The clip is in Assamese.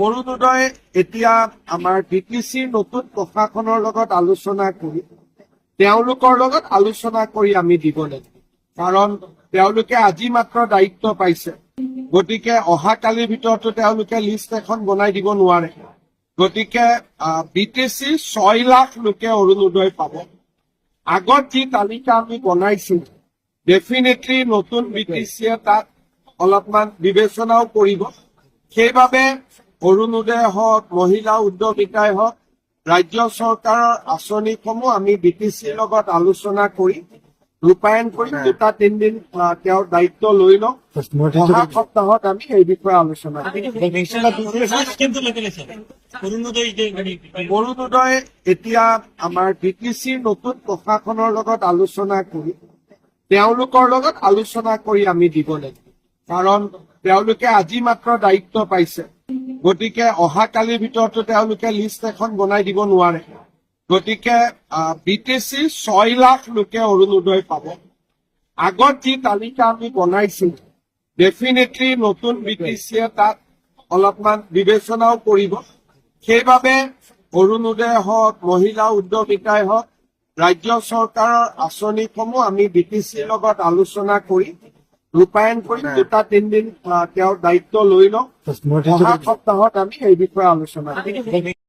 অৰুণোদয় এতিয়া আমাৰ বিটিচিৰ নতুন প্ৰশাসনৰ লগত আলোচনা কৰি তেওঁলোকৰ লগত আলোচনা কৰি আমি দিব লাগিব, কাৰণ তেওঁলোকে আজি মাত্ৰ দায়িত্ব পাইছে। গতিকে অহাকালিৰ ভিতৰতো তেওঁলোকে লিষ্ট এখন বনাই দিব নোৱাৰে। গতিকে বিটিচি 6 লাখ লোকে অৰুণোদয় পাব। আগত যি তালিকা আমি বনাইছিল, ডেফিনেটলি নতুন বিটিচিয়ে তাত অলপমান বিবেচনাও কৰিব। সেইবাবে অৰুণোদয় হওক, মহিলা উদ্যমিতাই হওক, ৰাজ্য চৰকাৰৰ আঁচনিসমূহ আমি বিটিচিৰ লগত আলোচনা কৰি ৰূপায়ণ কৰি 2-3 দিন তেওঁৰ দায়িত্ব লৈ লওঁ। অহা সপ্তাহত আমি এই বিষয়ে আলোচনা কৰিম। অৰুণোদয় এতিয়া আমাৰ বিটিচিৰ নতুন প্ৰশাসনৰ লগত আলোচনা কৰি তেওঁলোকৰ লগত আলোচনা কৰি আমি দিব লাগিব, কাৰণ তেওঁলোকে আজি মাত্ৰ দায়িত্ব পাইছে। গতিকে অহাকালিৰ ভিতৰতো তেওঁলোকে লিষ্ট এখন বনাই দিব নোৱাৰে। গতিকে বিটিচি 6 লাখ লোকে অৰুণোদয় পাব। আগত যি তালিকা আমি বনাইছিল, ডেফিনেটলি নতুন বিটিচিয়ে তাত অলপমান বিবেচনাও কৰিব। সেইবাবে অৰুণোদয় হওক, মহিলা উদ্যমিতাই হওক, ৰাজ্য চৰকাৰৰ আঁচনিসমূহ আমি বিটিচিৰ লগত আলোচনা কৰি ৰূপায়ণ কৰি 2-3 দিন তেওঁৰ দায়িত্ব লৈ লওঁ। অহা সপ্তাহত আমি এই বিষয়ে আলোচনা কৰিম।